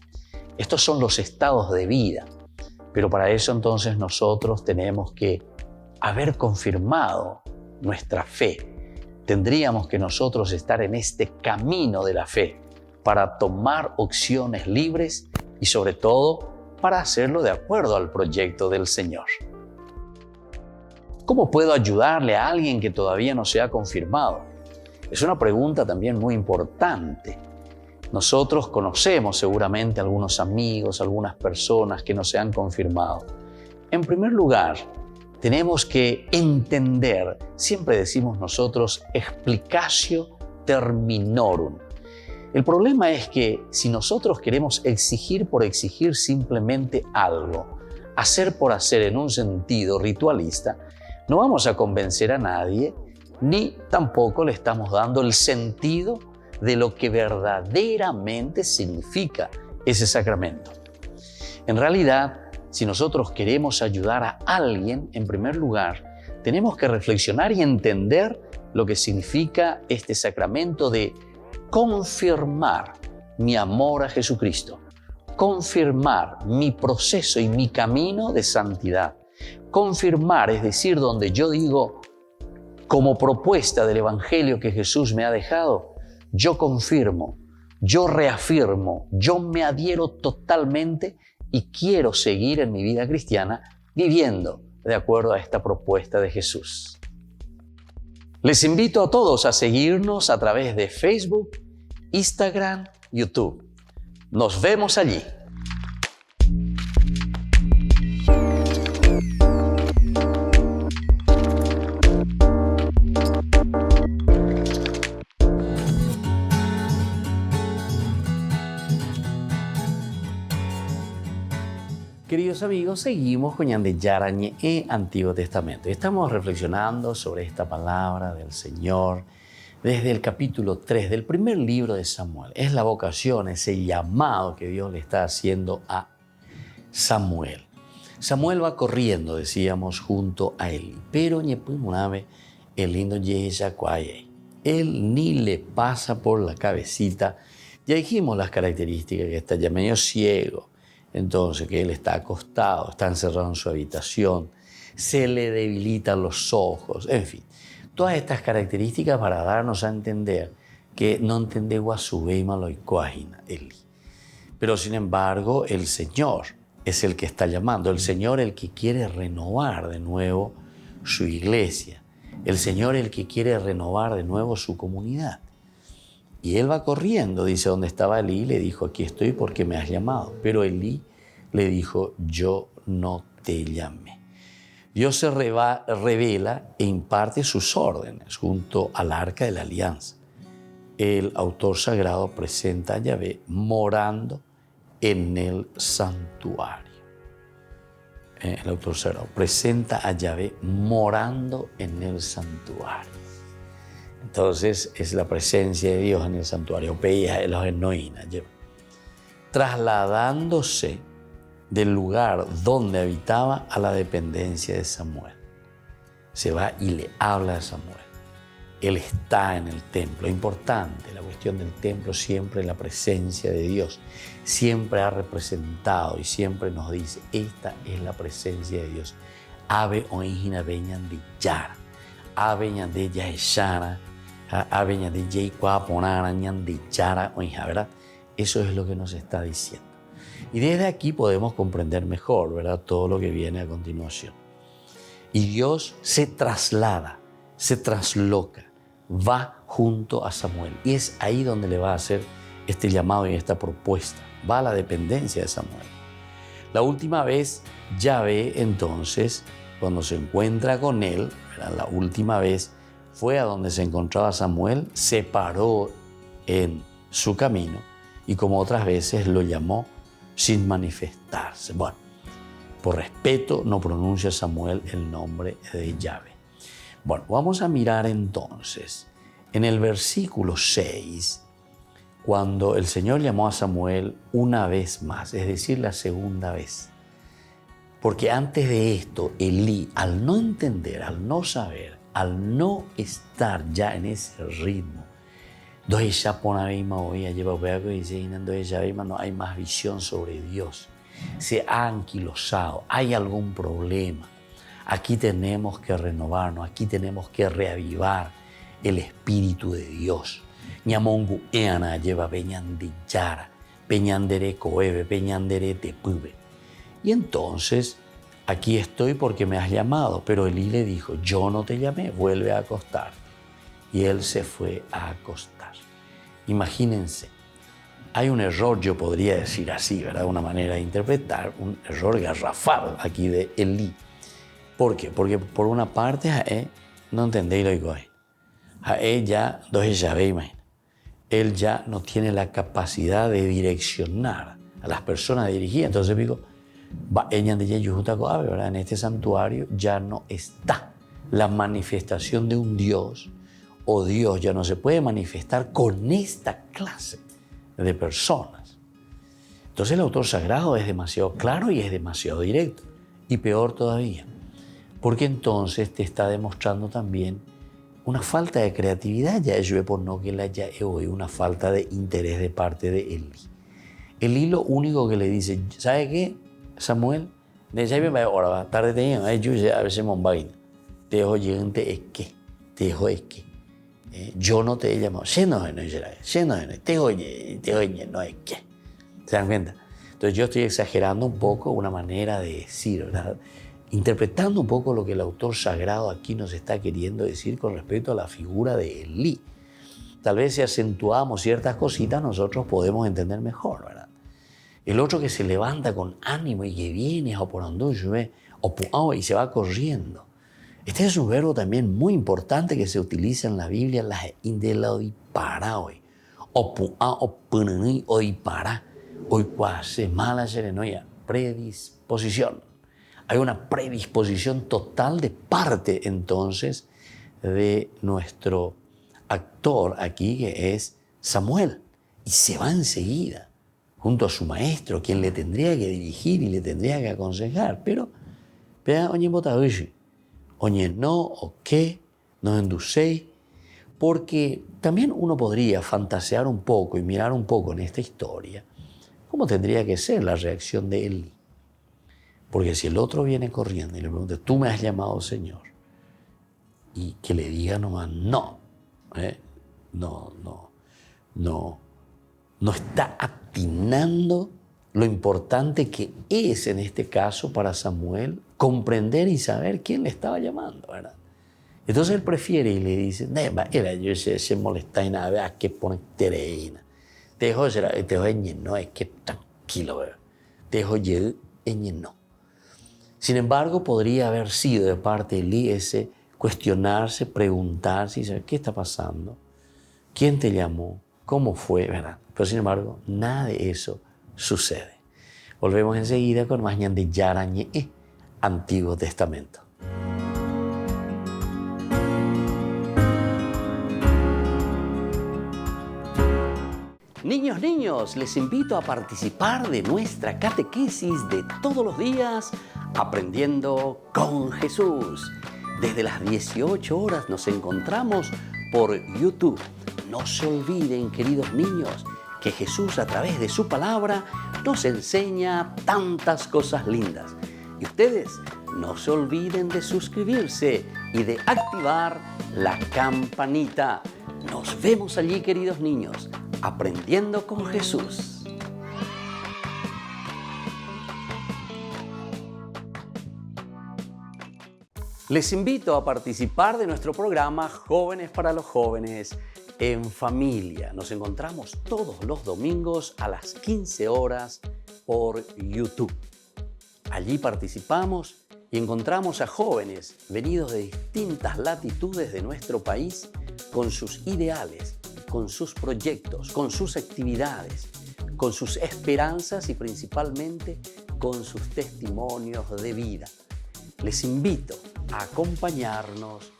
Estos son los estados de vida, pero para eso entonces nosotros tenemos que haber confirmado nuestra fe. Tendríamos que nosotros estar en este camino de la fe para tomar opciones libres y sobre todo para hacerlo de acuerdo al proyecto del Señor. ¿Cómo puedo ayudarle a alguien que todavía no se ha confirmado? Es una pregunta también muy importante. Nosotros conocemos seguramente algunos amigos, algunas personas que no se han confirmado. En primer lugar, tenemos que entender, siempre decimos nosotros, explicatio terminorum. El problema es que si nosotros queremos exigir por exigir simplemente algo, hacer por hacer en un sentido ritualista, no vamos a convencer a nadie, ni tampoco le estamos dando el sentido de lo que verdaderamente significa ese sacramento. En realidad, si nosotros queremos ayudar a alguien, en primer lugar, tenemos que reflexionar y entender lo que significa este sacramento de confirmar mi amor a Jesucristo, confirmar mi proceso y mi camino de santidad. Confirmar, es decir, donde yo digo, como propuesta del Evangelio que Jesús me ha dejado, yo confirmo, yo reafirmo, yo me adhiero totalmente y quiero seguir en mi vida cristiana viviendo de acuerdo a esta propuesta de Jesús. Les invito a todos a seguirnos a través de Facebook, Instagram, YouTube. Nos vemos allí. Queridos amigos, seguimos con Ñandeyara Ñe'e Antiguo Testamento. Estamos reflexionando sobre esta palabra del Señor desde el capítulo 3 del primer libro de Samuel. Es la vocación, ese llamado que Dios le está haciendo a Samuel. Samuel va corriendo, decíamos, junto a él. Pero Ñepumunave, el lindo Yeyacuaye, él ni le pasa por la cabecita. Ya dijimos las características, que está ya medio ciego. Entonces, que él está acostado, está encerrado en su habitación, se le debilitan los ojos, en fin. Todas estas características para darnos a entender que no entendemos a su veima lo icuágina, Eli. Pero sin embargo, el Señor es el que está llamando, el Señor el que quiere renovar de nuevo su iglesia, el Señor el que quiere renovar de nuevo su comunidad. Y él va corriendo, dice, donde estaba Elí, le dijo, aquí estoy porque me has llamado. Pero Elí le dijo, yo no te llamé. Dios se revela e imparte sus órdenes junto al arca de la alianza. El autor sagrado presenta a Yahvé morando en el santuario. El autor sagrado presenta a Yahvé morando en el santuario. Entonces es la presencia de Dios en el santuario, trasladándose del lugar donde habitaba a la dependencia de Samuel. Se va y le habla a Samuel. Él está en el templo. Importante, la cuestión del templo siempre la presencia de Dios. Siempre ha representado y siempre nos dice, esta es la presencia de Dios. Ave oígina veñan de yara. Ave ñan de yaeshara. Ave ñan de yeicuaponara ñan de yara oíja, ¿verdad? Eso es lo que nos está diciendo. Y desde aquí podemos comprender mejor, ¿verdad?, todo lo que viene a continuación. Y Dios se traslada, se trasloca, va junto a Samuel. Y es ahí donde le va a hacer este llamado y esta propuesta. Va a la dependencia de Samuel. La última vez, Yahvé, entonces, cuando se encuentra con él, ¿verdad?, la última vez fue a donde se encontraba Samuel, se paró en su camino y como otras veces lo llamó sin manifestarse. Bueno, por respeto no pronuncia Samuel el nombre de Yahvé. Bueno, vamos a mirar entonces en el versículo 6, cuando el Señor llamó a Samuel una vez más, es decir, la segunda vez. Porque antes de esto, Elí, al no entender, al no saber, al no estar ya en ese ritmo, no hay más visión sobre Dios. Se ha anquilosado, hay algún problema. Aquí tenemos que renovarnos, aquí tenemos que reavivar el Espíritu de Dios. Ñamongu eana lleva peñandillara, peñandere coebe, peñandere tepube. Y entonces, aquí estoy porque me has llamado. Pero Elí le dijo, yo no te llamé, vuelve a acostarte. Y él se fue a acostar. Imagínense, hay un error, yo podría decir así, ¿verdad? Una manera de interpretar, un error garrafal aquí de Elí. ¿Por qué? Porque por una parte, no entendéis lo que coge. Ya, entonces ya ve, imagina. Él ya no tiene la capacidad de direccionar a las personas, de dirigir. Entonces digo, en este santuario ya no está la manifestación de un Dios, o Dios ya no se puede manifestar con esta clase de personas. Entonces el autor sagrado es demasiado claro y es demasiado directo. Y peor todavía, porque entonces te está demostrando también una falta de creatividad, ya es por no que la ya hoy, una falta de interés de parte de Elí. Elí lo único que le dice, ¿sabe qué, Samuel? De ya me va ahora tarde te a veces mombaina. Te dejo llegante es que, te dejo es que. Yo no te he llamado, te oye, no es que. ¿Se dan cuenta? Entonces yo estoy exagerando un poco una manera de decir, ¿verdad? Interpretando un poco lo que el autor sagrado aquí nos está queriendo decir con respecto a la figura de Elí. Tal vez si acentuamos ciertas cositas nosotros podemos entender mejor, ¿verdad? El otro que se levanta con ánimo y que viene a por y se va corriendo. Este es un verbo también muy importante que se utiliza en la Biblia, la indelaudipara hoy. Oipara. Hoy se mala serenoia, predisposición. Hay una predisposición total de parte entonces de nuestro actor aquí, que es Samuel. Y se va enseguida, junto a su maestro, quien le tendría que dirigir y le tendría que aconsejar. Pero, oye, no, o qué, no enducéis. Porque también uno podría fantasear un poco y mirar un poco en esta historia cómo tendría que ser la reacción de Elí. Porque si el otro viene corriendo y le pregunta, ¿tú me has llamado Señor? Y que le diga nomás, no, no está atinando lo importante que es en este caso para Samuel comprender y saber quién le estaba llamando, ¿verdad? Entonces él prefiere y le dice, yo se molesta y nada, que pone tereina. Te dejo no, es que tranquilo, ¿verdad? Te dejo no. Sin embargo, podría haber sido de parte de Elí ese cuestionarse, preguntarse y saber qué está pasando, quién te llamó, cómo fue, ¿verdad? Pero sin embargo, nada de eso sucede. Volvemos enseguida con más Ñandillara Ñe'e, Antiguo Testamento. Niños, les invito a participar de nuestra catequesis de todos los días, Aprendiendo con Jesús. Desde las 18 horas nos encontramos por YouTube. No se olviden, queridos niños, que Jesús a través de su palabra nos enseña tantas cosas lindas. Y ustedes no se olviden de suscribirse y de activar la campanita. Nos vemos allí, queridos niños, Aprendiendo con Jesús. Les invito a participar de nuestro programa Jóvenes para los Jóvenes en Familia. Nos encontramos todos los domingos a las 15 horas por YouTube. Allí participamos y encontramos a jóvenes venidos de distintas latitudes de nuestro país con sus ideales, con sus proyectos, con sus actividades, con sus esperanzas y principalmente con sus testimonios de vida. Les invito a acompañarnos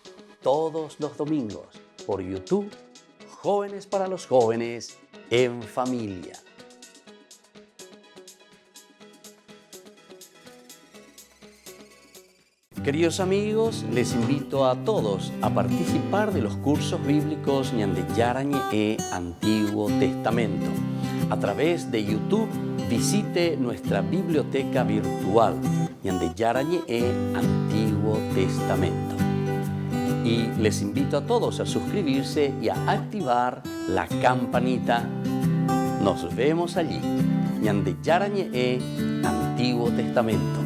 todos los domingos por YouTube, Jóvenes para los Jóvenes en Familia. Queridos amigos, les invito a todos a participar de los cursos bíblicos Ñandillara Ñe'e Antiguo Testamento. A través de YouTube, visite nuestra biblioteca virtual Ñandillara Ñe'e Antiguo Testamento. Y les invito a todos a suscribirse y a activar la campanita. Nos vemos allí. Ñandillara Ñe'e Antiguo Testamento.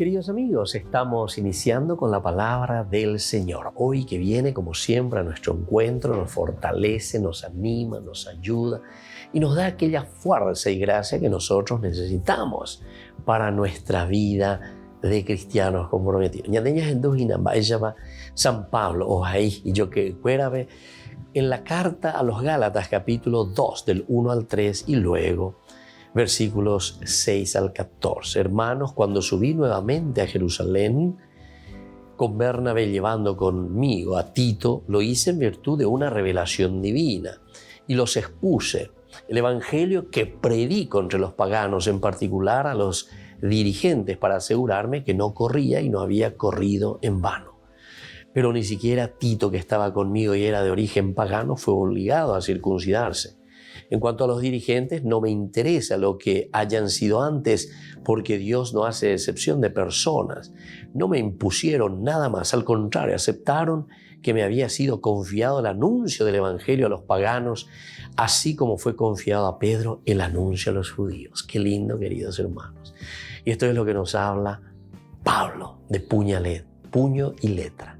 queridos amigos, estamos iniciando con la palabra del Señor. Hoy que viene, como siempre, a nuestro encuentro, nos fortalece, nos anima, nos ayuda y nos da aquella fuerza y gracia que nosotros necesitamos para nuestra vida de cristianos comprometidos. Ñandeñas en Dujina, llama San Pablo, o ahí, y yo que cuérame, en la carta a los Gálatas, capítulo 2, del 1 al 3, y luego versículos 6 al 14. Hermanos, cuando subí nuevamente a Jerusalén, con Bernabé llevando conmigo a Tito, lo hice en virtud de una revelación divina y los expuse el evangelio que predico entre los paganos, en particular a los dirigentes, para asegurarme que no corría y no había corrido en vano. Pero ni siquiera Tito, que estaba conmigo y era de origen pagano, fue obligado a circuncidarse. En cuanto a los dirigentes, no me interesa lo que hayan sido antes, porque Dios no hace excepción de personas. No me impusieron nada más, al contrario, aceptaron que me había sido confiado el anuncio del evangelio a los paganos, así como fue confiado a Pedro el anuncio a los judíos. Qué lindo, queridos hermanos. Y esto es lo que nos habla Pablo, de puño y letra.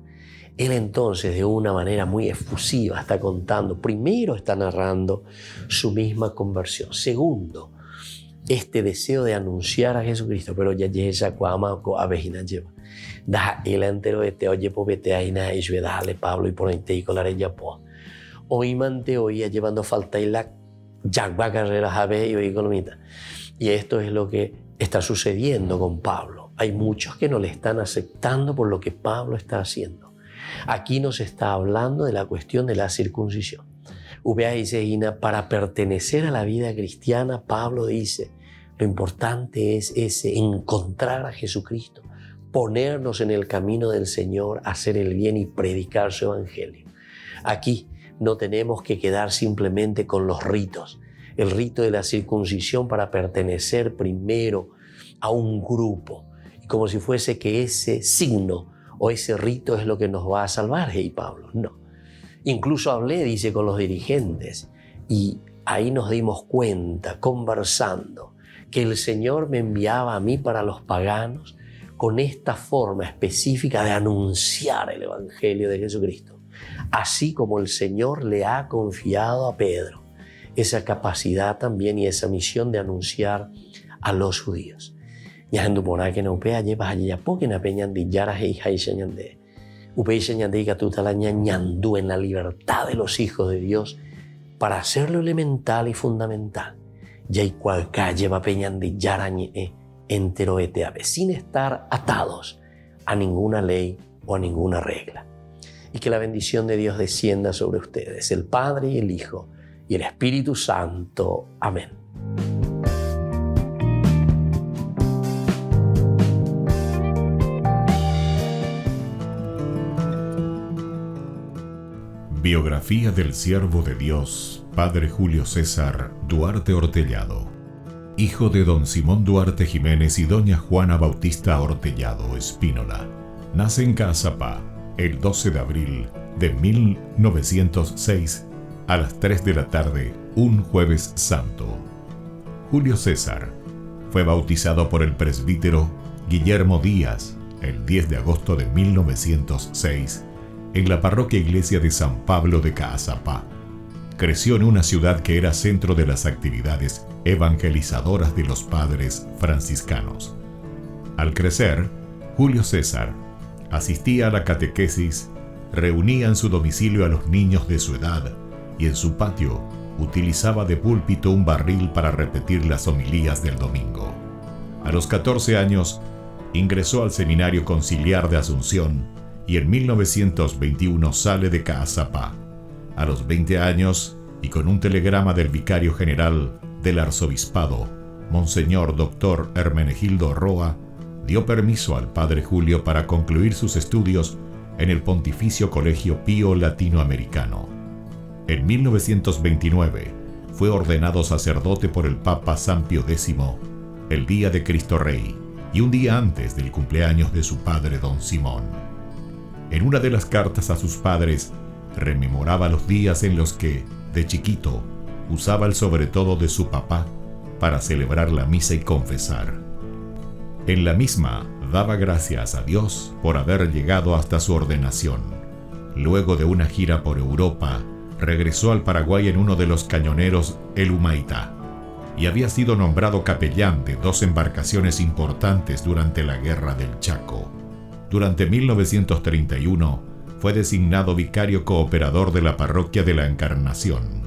Él entonces, de una manera muy efusiva, está contando, primero está narrando su misma conversión. Segundo, este deseo de anunciar a Jesucristo, pero ya llega cuama ko abejina lleva. Da el entero de te oye povete aina y dale Pablo y ponente y colare ya po. Hoy mante oía llevando falta y la yagba carrera jabe y oí colomita. Y esto es lo que está sucediendo con Pablo. Hay muchos que no le están aceptando por lo que Pablo está haciendo. Aquí nos está hablando de la cuestión de la circuncisión. Para pertenecer a la vida cristiana, Pablo dice, lo importante es encontrar a Jesucristo, ponernos en el camino del Señor, hacer el bien y predicar su evangelio. Aquí no tenemos que quedar simplemente con los ritos. El rito de la circuncisión para pertenecer primero a un grupo, y como si fuese que ese signo o ese rito es lo que nos va a salvar. Hey, Pablo, no. Incluso hablé, dice, con los dirigentes, y ahí nos dimos cuenta, conversando, que el Señor me enviaba a mí para los paganos con esta forma específica de anunciar el evangelio de Jesucristo, así como el Señor le ha confiado a Pedro esa capacidad también y esa misión de anunciar a los judíos. Yahandu mora que no pea lleva allá porque na peñan de yara hei hai señande. Upei señande que tú talaña ñandú en la libertad de los hijos de Dios para hacerlo elemental y fundamental. Ya y cual calle va peñan de yara ñe entero eteave, sin estar atados a ninguna ley o a ninguna regla. Y que la bendición de Dios descienda sobre ustedes, el Padre y el Hijo y el Espíritu Santo. Amén. Biografía del siervo de Dios, Padre Julio César Duarte Ortellado, hijo de don Simón Duarte Jiménez y doña Juana Bautista Ortellado Espínola. Nace en Caazapá el 12 de abril de 1906 a las 3 de la tarde, un jueves santo. Julio César fue bautizado por el presbítero Guillermo Díaz el 10 de agosto de 1906 en la parroquia iglesia de San Pablo de Caazapá. Creció en una ciudad que era centro de las actividades evangelizadoras de los padres franciscanos. Al crecer, Julio César asistía a la catequesis, reunía en su domicilio a los niños de su edad y en su patio utilizaba de púlpito un barril para repetir las homilías del domingo. A los 14 años ingresó al Seminario Conciliar de Asunción y en 1921 sale de Caazapá. A los 20 años, y con un telegrama del vicario general del arzobispado, Monseñor Dr. Hermenegildo Roa, dio permiso al padre Julio para concluir sus estudios en el Pontificio Colegio Pío Latinoamericano. En 1929 fue ordenado sacerdote por el Papa San Pío X, el día de Cristo Rey, y un día antes del cumpleaños de su padre don Simón. En una de las cartas a sus padres, rememoraba los días en los que, de chiquito, usaba el sobretodo de su papá para celebrar la misa y confesar. En la misma daba gracias a Dios por haber llegado hasta su ordenación. Luego de una gira por Europa, regresó al Paraguay en uno de los cañoneros El Humaitá y había sido nombrado capellán de 2 embarcaciones importantes durante la Guerra del Chaco. Durante 1931 fue designado vicario cooperador de la parroquia de la Encarnación.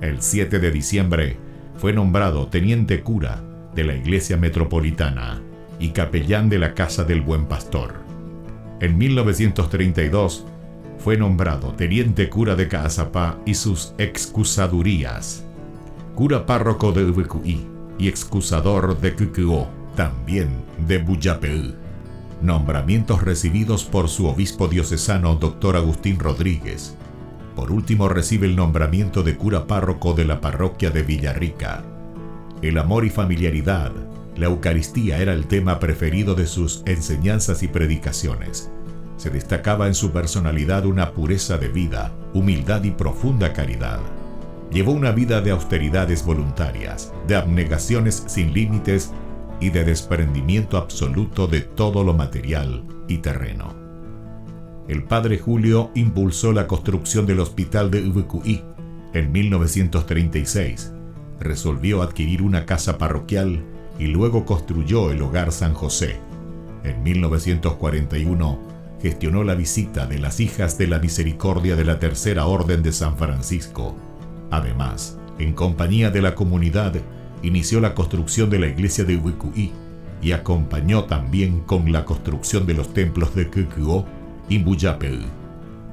El 7 de diciembre fue nombrado teniente cura de la Iglesia Metropolitana y capellán de la Casa del Buen Pastor. En 1932 fue nombrado teniente cura de Caazapá y sus excusadurías, cura párroco de Ubecuí y excusador de Cucuó, también de Buyapeú. Nombramientos recibidos por su obispo diocesano, Dr. Agustín Rodríguez. Por último, recibe el nombramiento de cura párroco de la parroquia de Villarrica. El amor y familiaridad, la Eucaristía era el tema preferido de sus enseñanzas y predicaciones. Se destacaba en su personalidad una pureza de vida, humildad y profunda caridad. Llevó una vida de austeridades voluntarias, de abnegaciones sin límites y de desprendimiento absoluto de todo lo material y terreno. El padre Julio impulsó la construcción del hospital de Ubecuí en 1936. Resolvió adquirir una casa parroquial y luego construyó el Hogar San José. En 1941 gestionó la visita de las Hijas de la Misericordia de la Tercera Orden de San Francisco. Además, en compañía de la comunidad, inició la construcción de la iglesia de Ubecuí y acompañó también con la construcción de los templos de Cucuó y Buyapeú.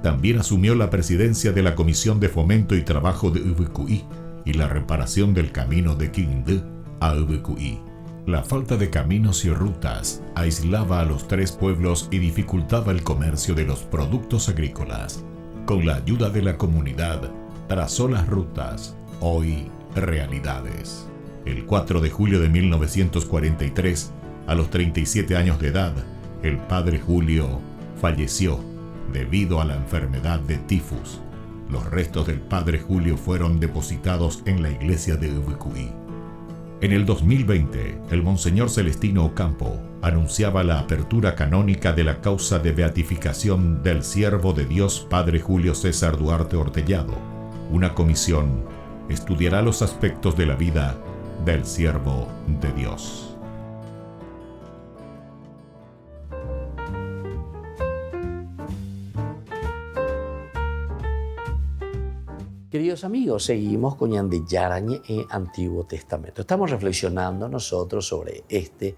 También asumió la presidencia de la Comisión de Fomento y Trabajo de Ubecuí y la reparación del camino de Quindú a Ubecuí. La falta de caminos y rutas aislaba a los 3 pueblos y dificultaba el comercio de los productos agrícolas. Con la ayuda de la comunidad, trazó las rutas, hoy realidades. El 4 de julio de 1943, a los 37 años de edad, el padre Julio falleció debido a la enfermedad de tifus. Los restos del padre Julio fueron depositados en la iglesia de Ubecuí. En el 2020, el Monseñor Celestino Ocampo anunciaba la apertura canónica de la causa de beatificación del siervo de Dios Padre Julio César Duarte Ortellado. Una comisión estudiará los aspectos de la vida del siervo de Dios. Queridos amigos, seguimos con Ñandeyarañe en Antiguo Testamento. Estamos reflexionando nosotros sobre este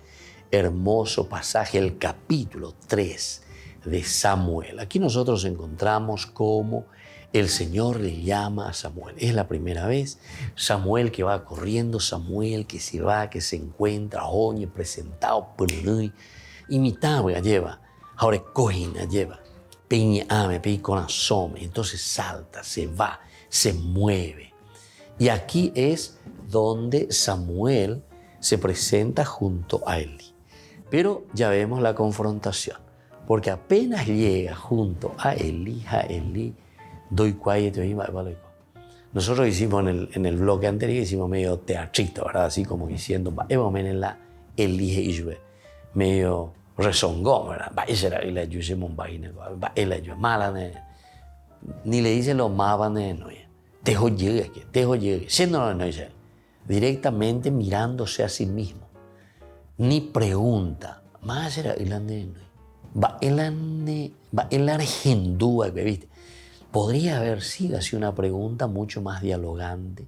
hermoso pasaje, el capítulo 3 de Samuel. Aquí nosotros encontramos cómo el Señor le llama a Samuel. Es la primera vez. Samuel que va corriendo, Samuel que se va, que se encuentra, oye, presentado, imitaba, lleva, ahora cojina, lleva, peña, ame, peña con asome, entonces salta, se va, se mueve. Y aquí es donde Samuel se presenta junto a Elí. Pero ya vemos la confrontación, porque apenas llega junto a Elí, doy cuayete, nosotros hicimos en el bloque anterior, hicimos medio teatrito, ¿verdad? Así como diciendo, la elige y yo, medio rezongón, ¿verdad? Esa era la yo, ni le dice lo más no tejo llegue, siendo no dice, directamente mirándose a sí mismo, ni pregunta, más era el argendúa, ¿viste? Podría haber sido así una pregunta mucho más dialogante,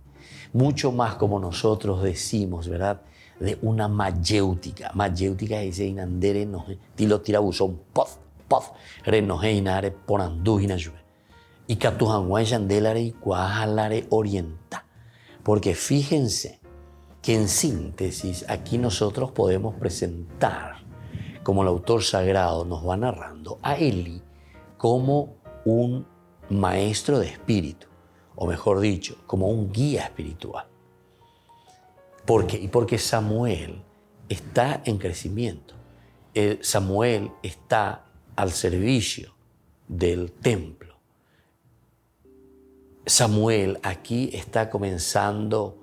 mucho más como nosotros decimos, ¿verdad? De una mayéutica. Mayéutica es ese inandere, no, tilo tirabuzón, pof, renoje inare, porandú inayue. Y catujanguay yandelare y cuajalare orienta. Porque fíjense que en síntesis aquí nosotros podemos presentar, como el autor sagrado nos va narrando, a Elí como un maestro de espíritu, o mejor dicho, como un guía espiritual. ¿Por qué? Porque Samuel está en crecimiento. Samuel está al servicio del templo. Samuel aquí está comenzando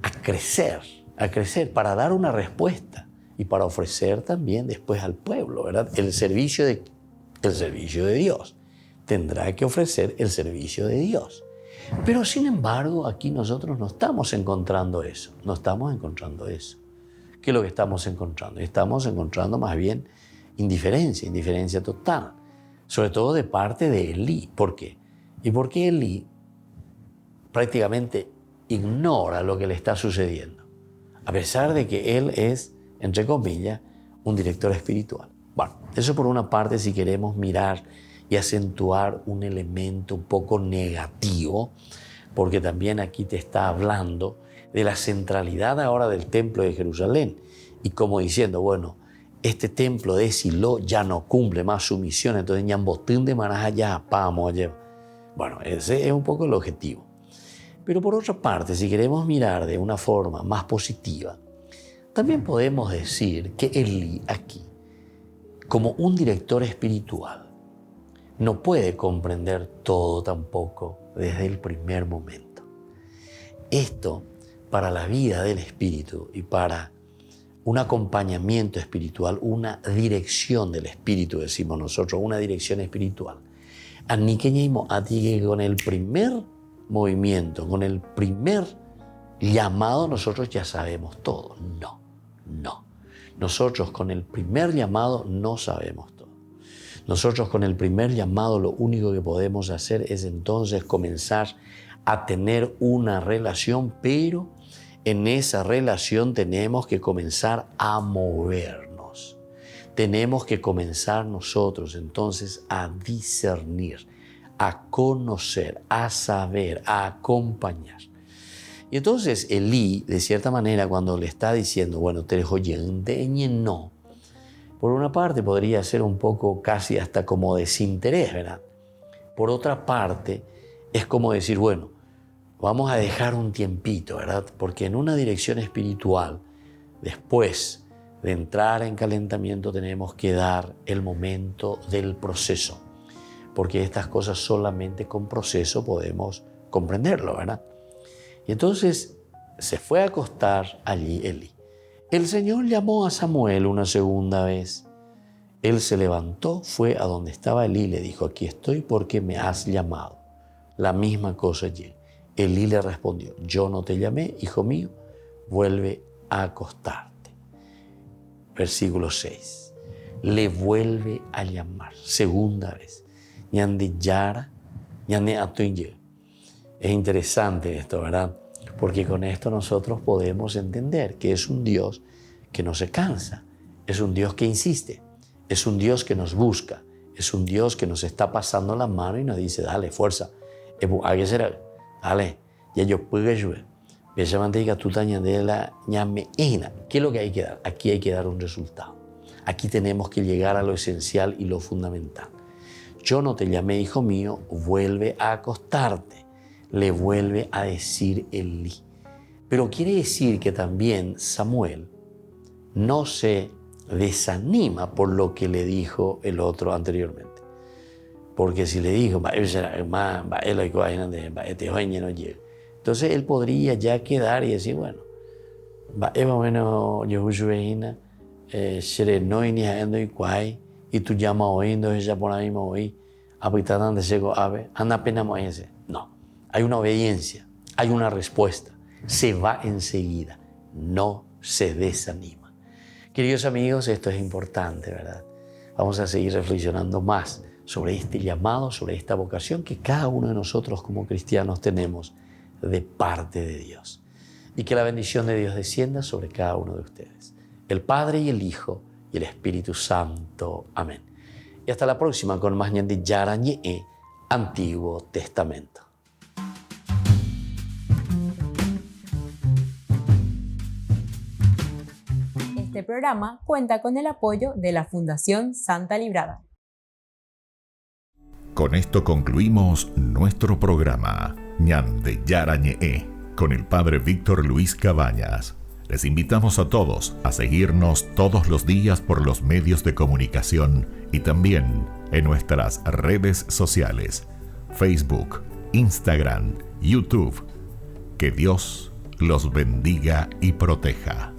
a crecer para dar una respuesta. y para ofrecer también después al pueblo, ¿verdad? El servicio de Dios. Tendrá que ofrecer el servicio de Dios. Pero sin embargo, aquí nosotros no estamos encontrando eso. No estamos encontrando eso. ¿Qué es lo que estamos encontrando? Estamos encontrando más bien indiferencia total. Sobre todo de parte de Elí. ¿Por qué? Y porque Elí prácticamente ignora lo que le está sucediendo. A pesar de que él es, entre comillas, un director espiritual. Bueno, eso por una parte si queremos mirar y acentuar un elemento un poco negativo, porque también aquí te está hablando de la centralidad ahora del templo de Jerusalén y como diciendo, bueno, este templo de Silo ya no cumple más su misión, entonces ñambotún de manaja ya pamos allá. Bueno, ese es un poco el objetivo. Pero por otra parte, si queremos mirar de una forma más positiva, también podemos decir que Elí aquí, como un director espiritual, no puede comprender todo tampoco desde el primer momento. Esto, para la vida del espíritu y para un acompañamiento espiritual, una dirección del espíritu, decimos nosotros, una dirección espiritual. Aniqueñimo atigue con el primer movimiento, con el primer llamado, nosotros ya sabemos todo. No. Nosotros con el primer llamado no sabemos todo. Nosotros con el primer llamado lo único que podemos hacer es entonces comenzar a tener una relación, pero en esa relación tenemos que comenzar a movernos. Tenemos que comenzar nosotros entonces a discernir, a conocer, a saber, a acompañar. Y entonces Elí, de cierta manera, cuando le está diciendo, bueno, te dejo no, por una parte podría ser un poco casi hasta como desinterés, ¿verdad? Por otra parte, es como decir, bueno, vamos a dejar un tiempito, ¿verdad? Porque en una dirección espiritual, después de entrar en calentamiento, tenemos que dar el momento del proceso. Porque estas cosas solamente con proceso podemos comprenderlo, ¿verdad? Y entonces se fue a acostar allí Elí. El Señor llamó a Samuel una segunda vez. Él se levantó, fue a donde estaba Elí y le dijo, aquí estoy porque me has llamado. La misma cosa allí. Elí le respondió, yo no te llamé, hijo mío, vuelve a acostarte. Versículo 6. Le vuelve a llamar, segunda vez. Es interesante esto, ¿verdad? Porque con esto nosotros podemos entender que es un Dios que no se cansa, es un Dios que insiste, es un Dios que nos busca, es un Dios que nos está pasando la mano y nos dice, dale, fuerza, dale, ya yo puedo ayudar. ¿Qué es lo que hay que dar? Aquí hay que dar un resultado. Aquí tenemos que llegar a lo esencial y lo fundamental. Yo no te llamé, hijo mío, vuelve a acostarte. Le vuelve a decir Elí. Pero quiere decir que también Samuel no se desanima por lo que le dijo el otro anteriormente. Porque si le dijo, entonces él podría ya quedar y decir, bueno, y tú llamas oyendo, ella por ahí me oí, no, hay una obediencia, hay una respuesta, se va enseguida, no se desanima. Queridos amigos, esto es importante, ¿verdad? Vamos a seguir reflexionando más sobre este llamado, sobre esta vocación que cada uno de nosotros como cristianos tenemos de parte de Dios. Y que la bendición de Dios descienda sobre cada uno de ustedes. El Padre y el Hijo y el Espíritu Santo. Amén. Y hasta la próxima con más Ñandi Yara Ñe, Antiguo Testamento. Este programa cuenta con el apoyo de la Fundación Santa Librada. Con esto concluimos nuestro programa Ñande Yara Ñe con el Padre Víctor Luis Cabañas. Les invitamos a todos a seguirnos todos los días por los medios de comunicación y también en nuestras redes sociales, Facebook, Instagram, YouTube. Que Dios los bendiga y proteja.